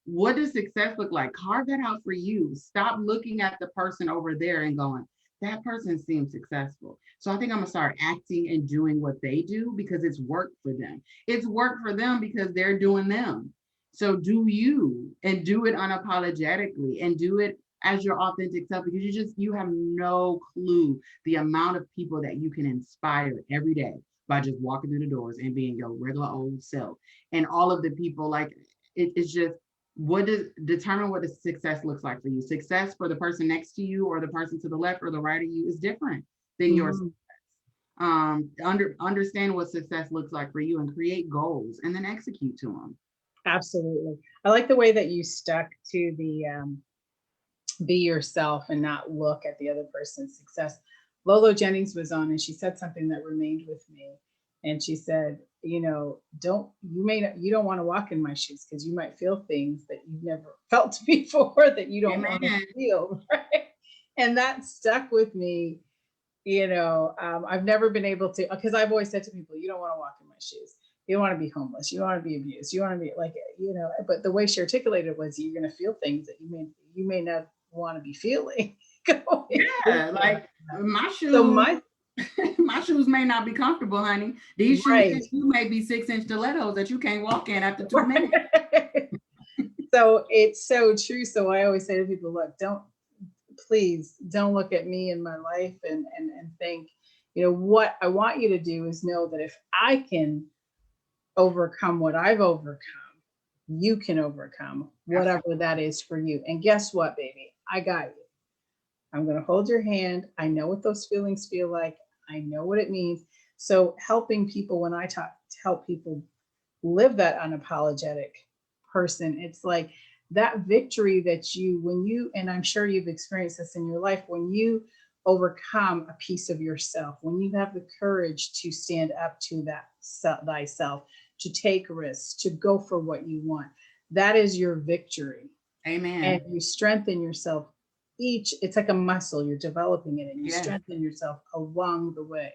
What does success look like? Carve that out for you. Stop looking at the person over there and going, that person seems successful, so I think I'm gonna start acting and doing what they do because it's worked for them. It's worked for them because they're doing them. So do you, and do it unapologetically, and do it as your authentic self, because you have no clue the amount of people that you can inspire every day by just walking through the doors and being your regular old self. And all of the people, like, it's just, what does determine what the success looks like for you? Success for the person next to you or the person to the left or the right of you is different than your success. Understand what success looks like for you and create goals and then execute to them. Absolutely. I like the way that you stuck to the be yourself and not look at the other person's success. Lolo Jennings was on and she said something that remained with me. And she said, you don't want to walk in my shoes because you might feel things that you've never felt before that you don't want to feel. Right? And that stuck with me. I've never been able to, because I've always said to people, you don't want to walk in my shoes. You don't want to be homeless. You don't want to be abused. You want to be like, but the way she articulated was, you're going to feel things that you may not want to be feeling. Yeah, like my shoes. So my shoes may not be comfortable, honey. These shoes, you may be 6-inch stilettos that you can't walk in after 2 minutes. So it's so true. So I always say to people, look, please don't look at me and my life and think, what I want you to do is know that if I can overcome what I've overcome, you can overcome whatever that is for you. And guess what, baby? I got you. I'm going to hold your hand. I know what those feelings feel like. I know what it means. So helping people, when I help people live that unapologetic person, it's like that victory that and I'm sure you've experienced this in your life, when you overcome a piece of yourself, when you have the courage to stand up to that thyself, to take risks, to go for what you want, that is your victory. Amen. And you strengthen yourself. It's like a muscle, you're developing it, and you strengthen yourself along the way.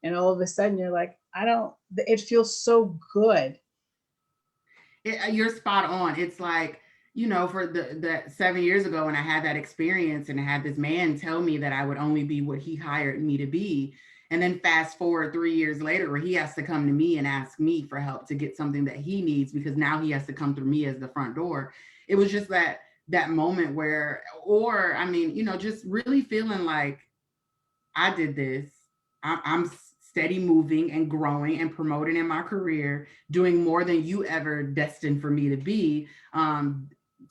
And all of a sudden you're like, it feels so good. You're spot on. It's like, for that 7 years ago when I had that experience and I had this man tell me that I would only be what he hired me to be. And then fast forward 3 years later, where he has to come to me and ask me for help to get something that he needs, because now he has to come through me as the front door. It was just that moment where, just really feeling like I did this. I'm steady moving and growing and promoting in my career, doing more than you ever destined for me to be.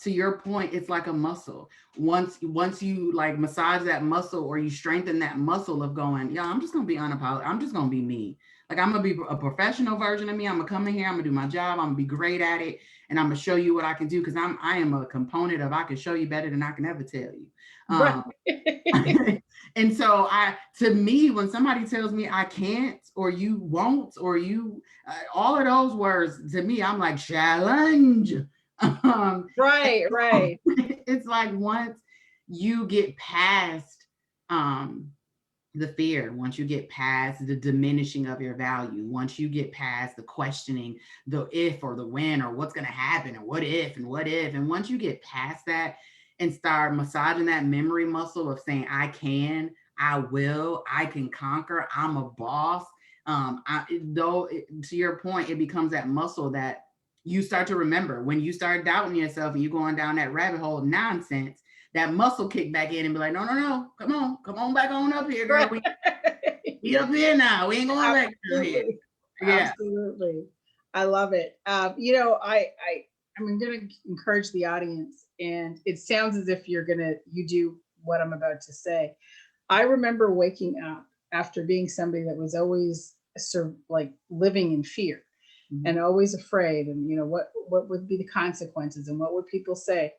To your point, it's like a muscle. Once you like massage that muscle, or you strengthen that muscle of going, I'm just gonna be unapologetic. I'm just gonna be me. Like, I'm gonna be a professional version of me. I'm gonna come in here. I'm gonna do my job. I'm gonna be great at it, and I'm gonna show you what I can do, because I am a component of, I can show you better than I can ever tell you. Right. And so to me, when somebody tells me I can't, or you won't, or you, all of those words, to me, I'm like, challenge. Right. It's like, once you get past the fear, once you get past the diminishing of your value, once you get past the questioning, the if or the when, or what's going to happen, and what if, and once you get past that and start massaging that memory muscle of saying, I can, I will, I can conquer, I'm a boss. To your point, it becomes that muscle that you start to remember when you start doubting yourself and you going down that rabbit hole of nonsense. that muscle kick back in and be like, no, come on back on up here, girl. We up here now. We ain't going back down here. Yeah. Absolutely. I love it. I'm going to encourage the audience, and it sounds as if you do what I'm about to say. I remember waking up after being somebody that was always like living in fear and always afraid, and what would be the consequences and what would people say?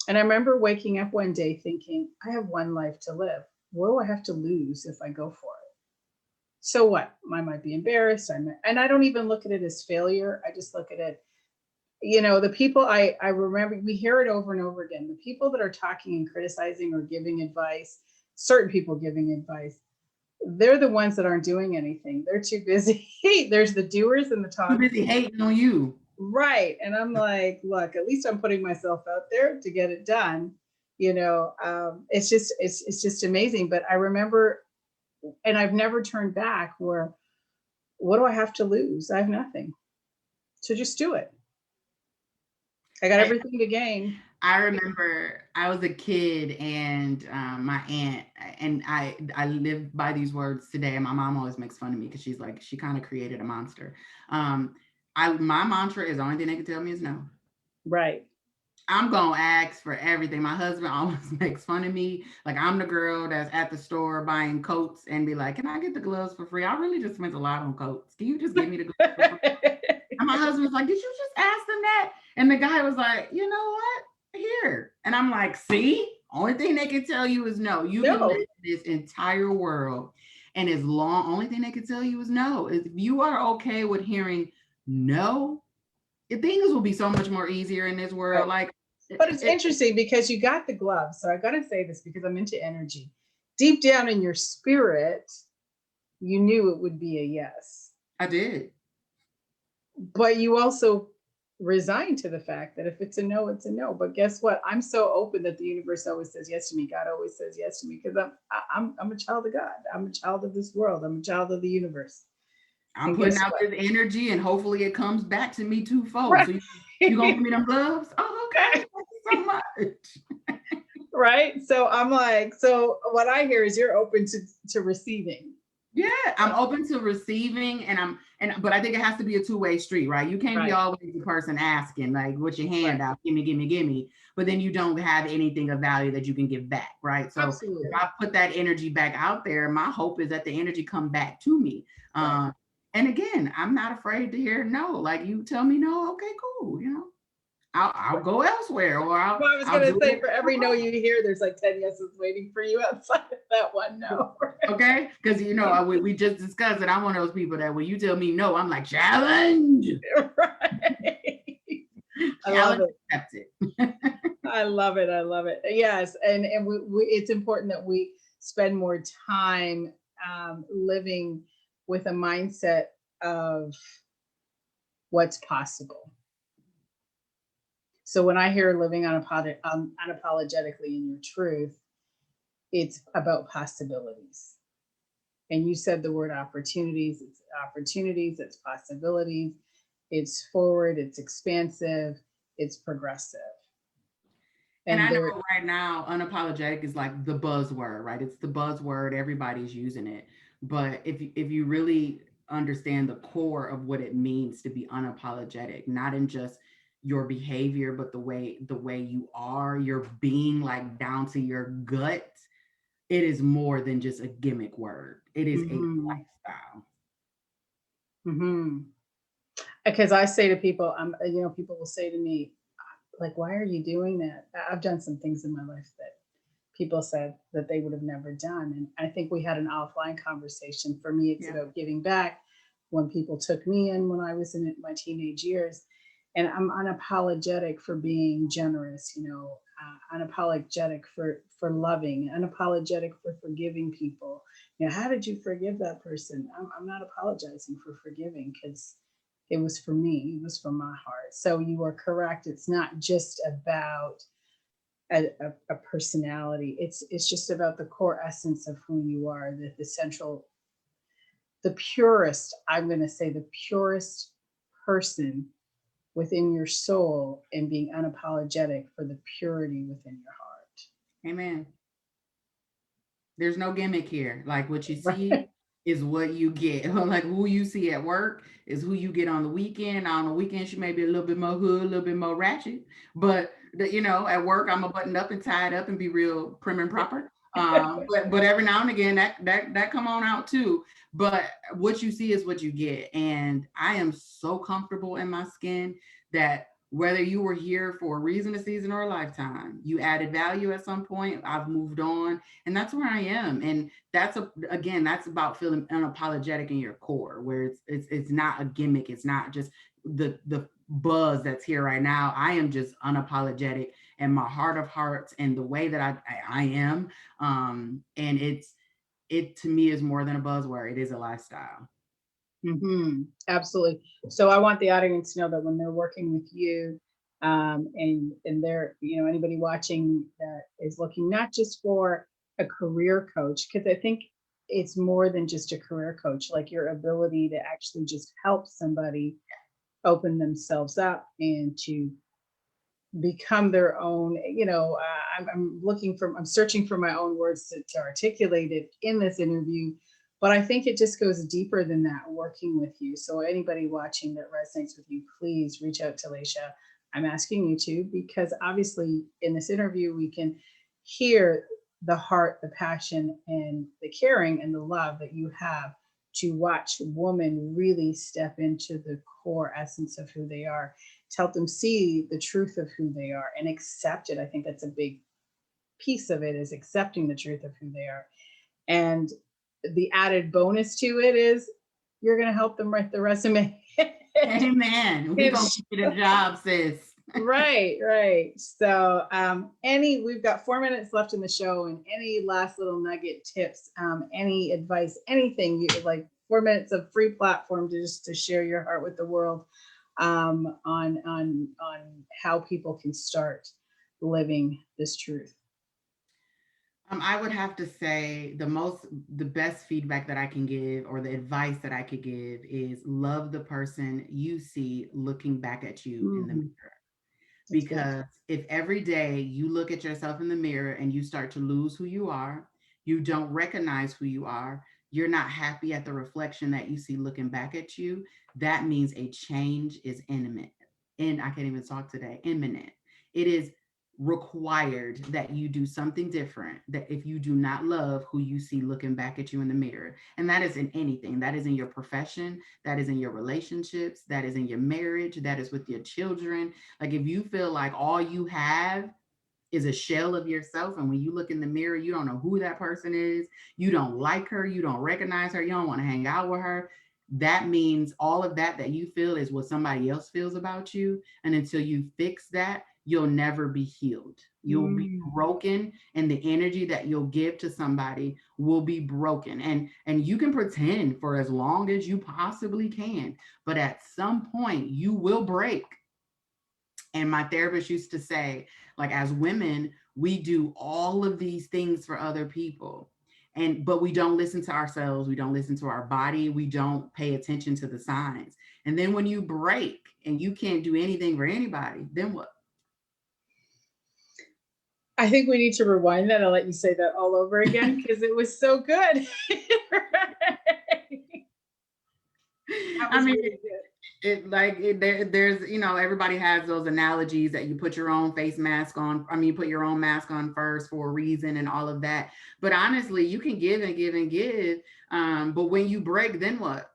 And I remember waking up one day thinking, I have one life to live. What do I have to lose if I go for it? So what? I might be embarrassed. And I don't even look at it as failure. I just look at it, the people I remember, we hear it over and over again. The people that are talking and criticizing or giving advice, certain people giving advice, they're the ones that aren't doing anything. They're too busy. There's the doers and the talkers. Too busy hating on you. Right. And I'm like, look, at least I'm putting myself out there to get it done. It's just amazing. But I remember, and I've never turned back, where what do I have to lose? I have nothing. So just do it. I got everything to gain. I remember I was a kid, and my aunt, and I live by these words today. And my mom always makes fun of me because she's like, she kind of created a monster. My mantra is, the only thing they can tell me is no. Right. I'm going to ask for everything. My husband always makes fun of me. Like, I'm the girl that's at the store buying coats and be like, can I get the gloves for free? I really just spent a lot on coats. Can you just give me the gloves for free? And my husband's like, did you just ask them that? And the guy was like, you know what? Here. And I'm like, see? Only thing they can tell you is no. You can live this entire world. And only thing they can tell you is no. If you are okay with hearing no, things will be so much more easier in this world. Right. But it's interesting because you got the gloves. So I got to say this because I'm into energy. Deep down in your spirit, you knew it would be a yes. I did. But you also resigned to the fact that if it's a no, it's a no. But guess what? I'm so open that the universe always says yes to me. God always says yes to me because I'm a child of God. I'm a child of this world. I'm a child of the universe. I'm putting out this energy, and hopefully it comes back to me twofold. Right. So you gonna give me them gloves? Oh, okay. Thank you so much. Right. So I'm like, so what I hear is you're open to receiving. Yeah, I'm open to receiving, but I think it has to be a two-way street, right? You can't be always the person asking, like, with your hand out, gimme, but then you don't have anything of value that you can give back, right? So Absolutely. If I put that energy back out there, my hope is that the energy come back to me. Right. And again, I'm not afraid to hear no. Like, you tell me no, okay, cool. I'll go elsewhere, or I was going to say, for every no you hear, there's like 10 yeses waiting for you outside of that one no. Okay, because we just discussed it. I'm one of those people that when you tell me no, I'm like, challenge. Right. I love it. Accept it. I love it. I love it. Yes, and it's important that we spend more time living with a mindset of what's possible. So when I hear living unapologetically in your truth, it's about possibilities. And you said the word opportunities. It's opportunities, it's possibilities, it's forward, it's expansive, it's progressive. And I know right now, unapologetic is like the buzzword, right? It's the buzzword. Everybody's using it. But if you really understand the core of what it means to be unapologetic, not in just your behavior, but the way you are, your being, like down to your gut, it is more than just a gimmick word. It is a lifestyle. Because I say to people, people will say to me, like, why are you doing that? I've done some things in my life that people said that they would have never done. And I think we had an offline conversation. For me, it's about giving back. When people took me in when I was in my teenage years, and I'm unapologetic for being generous, unapologetic for loving, unapologetic for forgiving people. How did you forgive that person? I'm not apologizing for forgiving because it was for me. It was from my heart. So you are correct. It's not just about a personality. It's just about the core essence of who you are, the central, the purest, I'm going to say the purest person within your soul, and being unapologetic for the purity within your heart. Amen. There's no gimmick here. Like what you see Right. is what you get. Like who you see at work is who you get on the weekend. On the weekend, she may be a little bit more hood, a little bit more ratchet. But at work, I'm a buttoned up and tied up and be real prim and proper. But every now and again, that come on out too. But what you see is what you get. And I am so comfortable in my skin that whether you were here for a reason, a season, or a lifetime, you added value at some point. I've moved on, and that's where I am. And that's about feeling unapologetic in your core, where it's not a gimmick. It's not just the buzz that's here right now. I am just unapologetic and my heart of hearts and the way that I am. And it to me is more than a buzzword. It is a lifestyle. Absolutely. So I want the audience to know that when they're working with you, and they're, anybody watching that is looking not just for a career coach, because I think it's more than just a career coach, like your ability to actually just help somebody open themselves up and to become their own, I'm searching for my own words to articulate it in this interview, but I think it just goes deeper than that working with you. So anybody watching that resonates with you, please reach out to Laisha. I'm asking you to, because obviously in this interview we can hear the heart, the passion, and the caring and the love that you have to watch women really step into the core essence of who they are, to help them see the truth of who they are and accept it. I think that's a big piece of it, is accepting the truth of who they are. And the added bonus to it is you're going to help them write the resume. Amen. We're going to get a job, sis. Right. So we've got 4 minutes left in the show, and any last little nugget, tips, any advice, anything you like, 4 minutes of free platform to share your heart with the world, on how people can start living this truth. I would have to say the best feedback that I can give, or the advice that I could give, is love the person you see looking back at you in the mirror. Because if every day you look at yourself in the mirror and you start to lose who you are, you don't recognize who you are, you're not happy at the reflection that you see looking back at you, that means a change is imminent. And I can't even talk today, imminent. It is required that you do something different, that if you do not love who you see looking back at you in the mirror. And that is in anything. That is in your profession, that is in your relationships, that is in your marriage, that is with your children. Like if you feel like all you have is a shell of yourself, and when you look in the mirror, you don't know who that person is, you don't like her, you don't recognize her, you don't want to hang out with her, that means all of that you feel is what somebody else feels about you. And until you fix that, you'll never be healed. You'll be broken, and the energy that you'll give to somebody will be broken. And you can pretend for as long as you possibly can, but at some point you will break. And my therapist used to say, like, as women, we do all of these things for other people. But we don't listen to ourselves. We don't listen to our body. We don't pay attention to the signs. And then when you break and you can't do anything for anybody, then what? I think we need to rewind that. I'll let you say that all over again, because it was so good. I mean, really there's everybody has those analogies that you put your own face mask on. I mean, put your own mask on first for a reason and all of that. But honestly, you can give and give and give. But when you break, then what?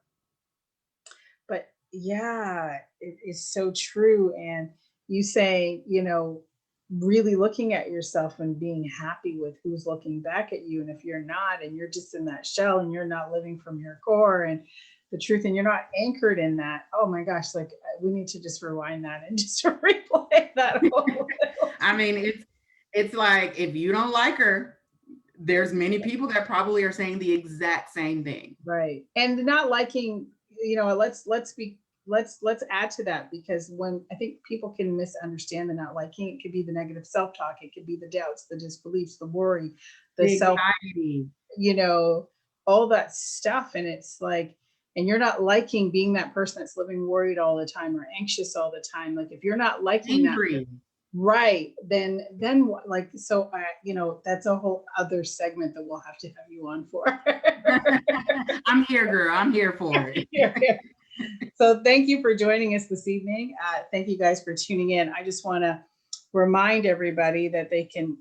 But yeah, it is so true. And you say, really looking at yourself and being happy with who's looking back at you. And if you're not, and you're just in that shell and you're not living from your core and the truth, and you're not anchored in that, oh my gosh, like we need to just rewind that and just replay that. I mean, it's like, if you don't like her, there's many people that probably are saying the exact same thing. Right. And not liking, let's add to that, because when I think people can misunderstand the not liking, it could be the negative self-talk, it could be the doubts, the disbeliefs, the worry, the anxiety, all that stuff. And it's like, and you're not liking being that person that's living worried all the time or anxious all the time. Like if you're not liking angry. that, Right. Then like, so, you know, that's a whole other segment that we'll have to have you on for. I'm here, girl. I'm here for it. Yeah, yeah. So thank you for joining us this evening. Thank you guys for tuning in. I just want to remind everybody that they can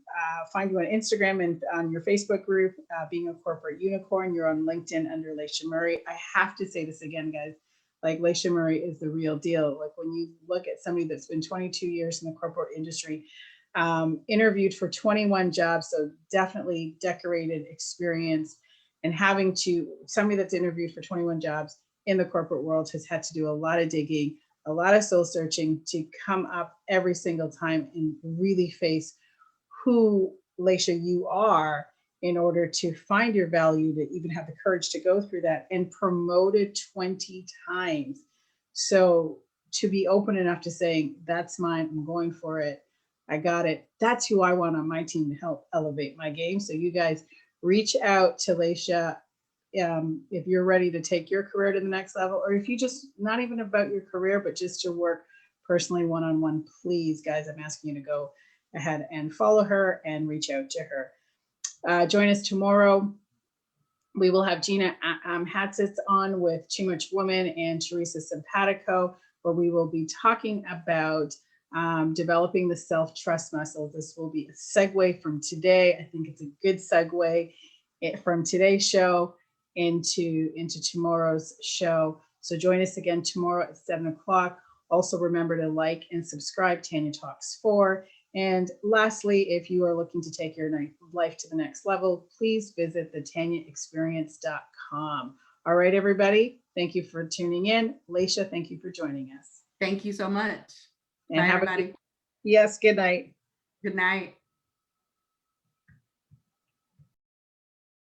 find you on Instagram and on your Facebook group, Being a Corporate Unicorn. You're on LinkedIn under Laisha Murray. I have to say this again, guys. Like, Laisha Murray is the real deal. Like, when you look at somebody that's been 22 years in the corporate industry, interviewed for 21 jobs, so definitely decorated experience, and having to, somebody that's interviewed for 21 jobs in the corporate world has had to do a lot of digging, a lot of soul searching to come up every single time and really face who, Laisha, you are, in order to find your value, to even have the courage to go through that, and promoted 20 times. So to be open enough to saying, that's mine, I'm going for it, I got it. That's who I want on my team to help elevate my game. So you guys reach out to Laisha if you're ready to take your career to the next level, or if you just, not even about your career, but just to work personally one-on-one, please, guys, I'm asking you to go ahead and follow her and reach out to her. Join us tomorrow. We will have Gina Hatzitz on with Too Much Woman and Teresa Simpatico, where we will be talking about developing the self-trust muscle. This will be a segue from today. I think it's a good segue from today's show into tomorrow's show. So join us again tomorrow at 7 o'clock. Also remember to like and subscribe, Tanya Talks 4. And lastly, if you are looking to take your life to the next level, please visit thetanyaexperience.com. All right, everybody. Thank you for tuning in. Laisha, thank you for joining us. Thank you so much. And bye, have everybody. yes, good night. Good night.